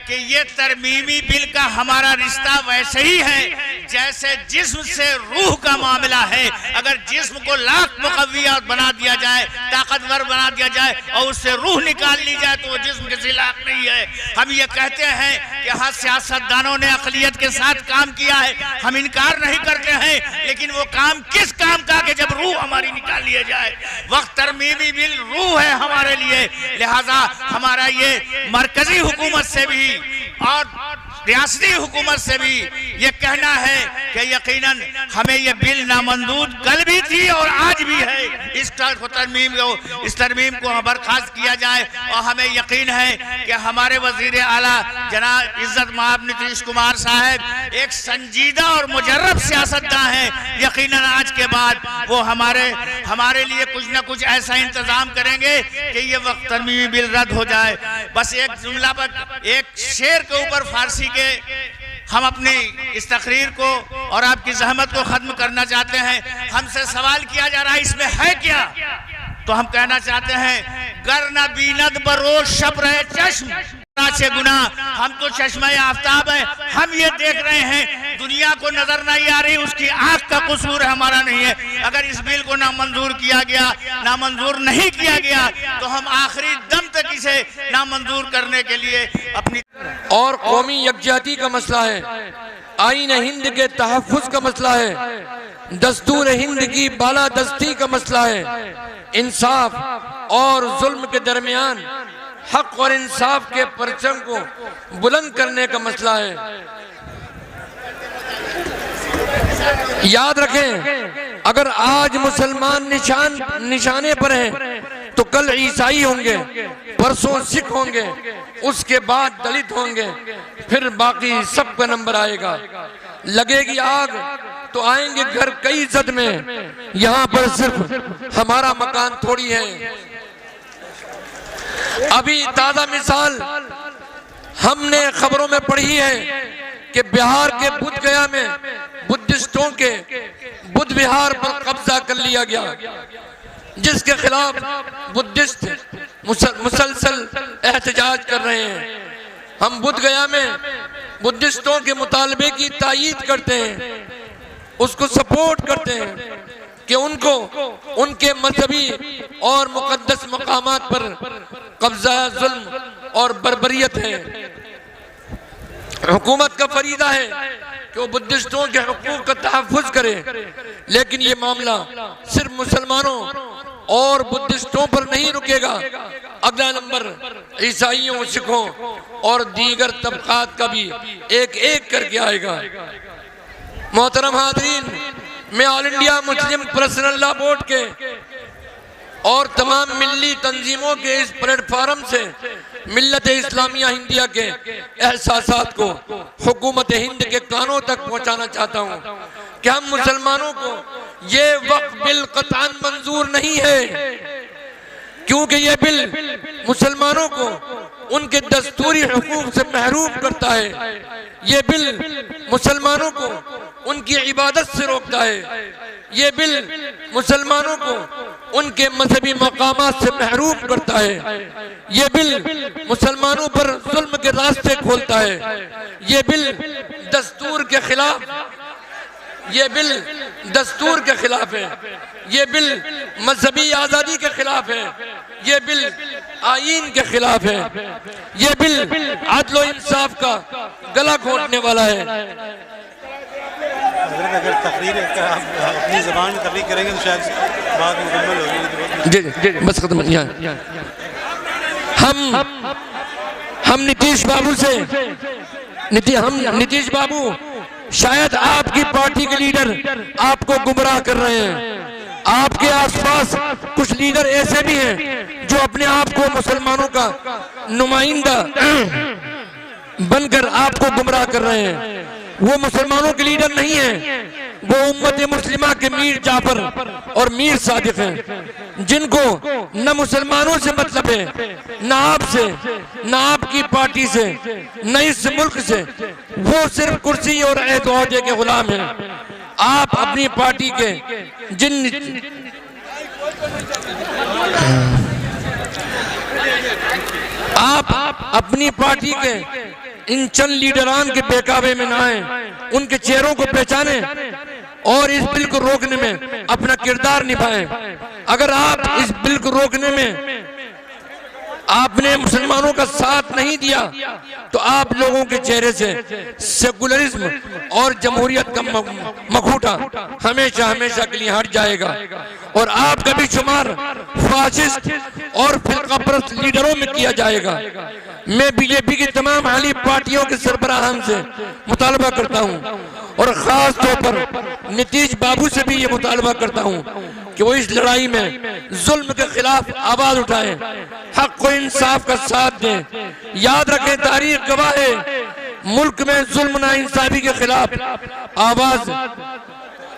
कि ये तरमीमी बिल का हमारा रिश्ता वैसे ही है जैसे जिस्म से रूह का मामला है। अगर जिस्म को लाख मुकव्वियात बना दिया जाए, ताकतवर बना दिया जाए और उससे रूह निकाल ली जाए तो वो जिस्म किसी लायक नहीं है। हम ये कहते हैं कि हाँ, सियासतदानों ने अक़लियत के साथ काम किया है, हम इनकार नहीं करते हैं, लेकिन वो काम किस काम का कि जब रूह हमारी निकाल लिया जाए। वक्त तरमीमी बिल रूह है हमारे लिए, लिहाजा हमारा ये मरकजी हुकूमत से भी और रियासती हुकूमत से भी ये कहना है कि यकीनन हमें ये बिल नामंजूर कल भी थी और आज भी है। इस तरमीम को बर्खास्त किया जाए और हमें यकीन है कि हमारे वजीर आला जनाब इज्जत माब नीतीश कुमार साहब एक संजीदा और मुजर्रब सियासतदान हैं। यकीनन आज के बाद वो हमारे लिए कुछ न कुछ ऐसा इंतजाम करेंगे कि ये वक्त तरमीमी बिल रद्द हो जाए। बस एक जुमला पर, एक शेर के ऊपर फारसी के हम अपनी इस तकरीर को और आपकी जहमत को खत्म करना चाहते हैं। हमसे सवाल किया जा रहा है इसमें है क्या, तो हम कहना चाहते हैं गर न बीनद बरोज शब रहे चश्म से गुना, हम तो चश्मा आफ्ताब है, हम ये देख रहे हैं, दुनिया को नजर नहीं आ रही, उसकी आंख का कसूर हमारा नहीं है। अगर इस बिल को नामंजूर किया गया, नामंजूर नहीं किया गया तो हम आखिरी दम तक इसे नामंजूर करने के लिए अपनी और कौमी यकजहती का मसला है, आईन हिंद के तहफ़्फ़ुज़ का मसला है, दस्तूर हिंद की बालादस्ती का मसला है, इंसाफ और जुल्म के दरमियान हक और इंसाफ के परचम को बुलंद करने का मसला है। याद रखें, अगर आज मुसलमान निशाने पर हैं तो कल ईसाई होंगे, परसों सिख होंगे, उसके बाद दलित होंगे, फिर बाकी सबका नंबर आएगा। लगेगी आग तो आएंगे घर कई जद में, यहाँ पर सिर्फ हमारा मकान थोड़ी है। अभी ताजा मिसाल हमने खबरों में पढ़ी है कि बिहार के बुद्ध गया में बुद्धिस्टों के बुद्ध विहार पर कब्जा कर लिया गया, जिसके खिलाफ बुद्धिस्ट मुसलसल एहतजाज कर रहे हैं। हम बुद्ध गया में बुद्धिस्टों के मुतालबे की तायीद करते हैं, उसको सपोर्ट करते हैं कि उनको उनके मजहबी और मुकद्दस मकामात पर कब्जा, जुल्म और बर्बरियत है। हुकूमत का फरीदा है कि वो बुद्धिस्टों के हुकूक का तहफ़्फ़ुज़ करे, लेकिन ये मामला सिर्फ मुसलमानों और बुद्धिस्टों पर नहीं रुकेगा, अगला नंबर ईसाइयों, सिखों और दीगर तबकात का भी एक एक करके आएगा। मोहतरम हाज़रीन, मैं all India Muslim personal law board के और तमाम मिल्ली तंजीमों के इस प्लेटफार्म से मिल्लत इस्लामिया हिंदिया के एहसासात को हुकूमत हिंद के कानों तक पहुंचाना चाहता हूं कि हम मुसलमानों को ये वक्फ बिल कतअन मंजूर नहीं है, क्योंकि ये बिल मुसलमानों को उनके दस्तूरी हुकूक से महरूम करता है। ये बिल मुसलमानों को उनकी इबादत से रोकता है। ये बिल मुसलमानों को उनके मजहबी मकामात से महरूम करता है। ये बिल मुसलमानों पर जुल्म के रास्ते खोलता है। ये बिल दस्तूर के खिलाफ, ये बिल दस्तूर के खिलाफ है। ये बिल मजहबी आज़ादी के खिलाफ है। ये बिल आईन के खिलाफ है। ये बिल अदल और इंसाफ का गला घोंटने वाला है। अगर तकरीर अपनी ज़बान में तकरीर करेंगे तो शायद बात मुकम्मल होगी। जी जी बस खत्म। हम नीतीश बाबू से नीतीश बाबू, शायद आपकी पार्टी के लीडर आपको गुमराह कर रहे हैं। आपके आसपास कुछ लीडर ऐसे भी हैं जो अपने आप को मुसलमानों का नुमाइंदा बनकर आपको गुमराह कर रहे हैं। वो मुसलमानों के लीडर नहीं हैं, वो उम्मत मुस्लिमा के मीर जाफर और मीर सादिक हैं, जिनको न मुसलमानों से मतलब है, न आपसे, न आपकी पार्टी से, न इस मुल्क से। वो सिर्फ कुर्सी और ओहदे के गुलाम हैं। आप अपनी पार्टी के जिन आप अपनी पार्टी के इन चंद लीडरान के बेकाबे में ना आए, उनके चेहरों को पहचाने और इस बिल को रोकने में अपना किरदार निभाएं। अगर आप इस बिल को रोकने में आपने मुसलमानों का साथ नहीं दिया तो आप लोगों के चेहरे से सेकुलरिज्म और जमहूरियत का मखूटा हमेशा हमेशा के लिए हट जाएगा और आपका भी शुमार फासिस्ट और फिरकापरस्त लीडरों में किया जाएगा। मैं बीजेपी की तमाम हाली पार्टियों के सरबराहान से मुतालबा करता हूं और खास तौर पर नीतीश बाबू से भी ये मुतालबा करता हूं कि वो इस लड़ाई में जुल्म के खिलाफ आवाज उठाएं, हक को इंसाफ का साथ दें। याद रखें, तारीख गवाह है, मुल्क में जुल्म ना इंसाफी के खिलाफ आवाज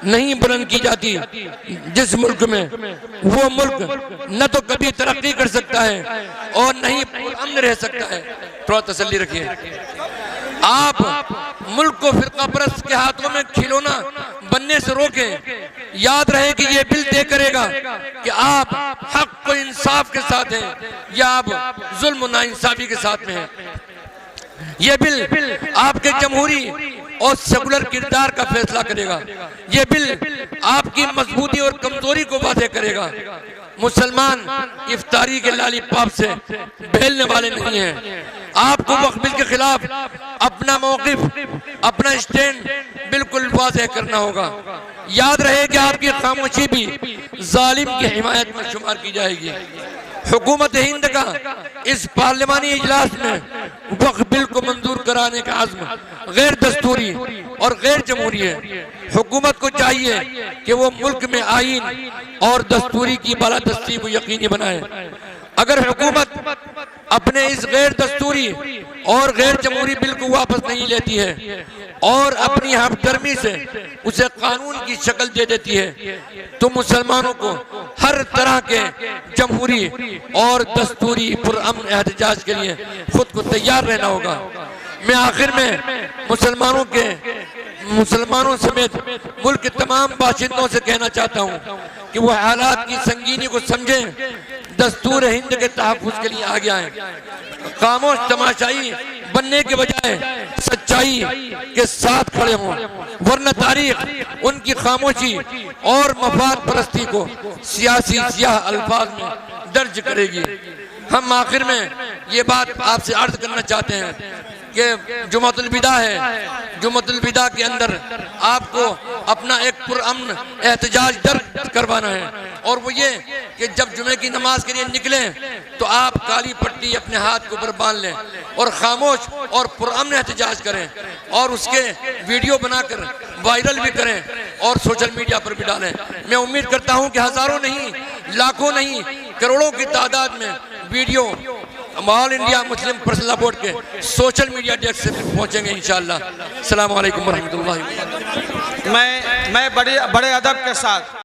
नहीं बुलंद की जाती जिस मुल्क में, वो मुल्क न तो कभी तरक्की कर सकता है और न ही अमन रह सकता है। थोड़ा तसल्ली रखिए। आप मुल्क को फिरकापरस्त के हाथों में खिलौना बनने से रोकें। याद रहे कि ये बिल तय करेगा कि आप हक को इंसाफ के साथ हैं या आप जुल्म नाइंसाफी के साथ में हैं। ये बिल आपके जमहूरी और सेकुलर किरदार का फैसला करेगा। ये बिल आपकी मजबूती और कमजोरी को वादे करेगा। मुसलमान इफ्तारी के लालीपाप से भेलने वाले नहीं हैं। आपको वक्फ बिल के खिलाफ अपना मौकिफ, अपना स्टैंड बिल्कुल वाज़ेह करना होगा। याद रहे कि आपकी खामोशी भी जालिम की हिमायत में शुमार की जाएगी। हुकूमत हिंद का इस पार्लिमानी इजलास में वक्फ बिल को मंजूर कराने का आज़्म गैर दस्तूरी और गैर जमहूरी है। हुकूमत को चाहिए कि वो मुल्क में आईन और दस्तूरी की बालादस्ती को यकीनी बनाए। अगर हुकूमत अपने इस गैर दस्तूरी और गैर जमहूरी बिल को वापस नहीं लेती है और अपनी हमदर्मी से उसे कानून की शक्ल दे देती है तो मुसलमानों को हर तरह के जमहूरी और दस्तूरी पुरअमन एहतजाज के लिए खुद को तैयार रहना होगा। मैं आखिर में मुसलमानों समेत मुल्क के तमाम बाशिंदों से कहना चाहता हूँ कि वो हालात की संगीनी को समझें, दस्तूर हिंद के तहफ़्फ़ुज़ के लिए आगे आए। खामोश तमाशाई बनने के बजाय सच्चाई के साथ खड़े हों, वरना तारीख उनकी खामोशी और मफाद परस्ती को सियासी सियाह अल्फाज में दर्ज करेगी। हम आखिर में ये बात आपसे अर्ज करना चाहते हैं कि जुमातुल विदा है। जुमातुल विदा के अंदर आपको अपना एक पुरअमन एहतजाज दर्ज करवाना है और वो ये कि जब जुमे की नमाज के लिए निकलें तो आप काली पट्टी अपने हाथ के ऊपर बांध लें और खामोश और पुरअमन एहतजाज करें और उसके वीडियो बनाकर वायरल भी करें और सोशल मीडिया पर भी डालें। मैं उम्मीद करता हूँ कि हजारों नहीं, लाखों नहीं, करोड़ों की तादाद में video all India Muslim personal board के सोशल मीडिया डेस्क से पहुंचेंगे इंशाअल्लाह। अस्सलाम वालेकुम रहमतुल्लाहि। मैं बड़े अदब के साथ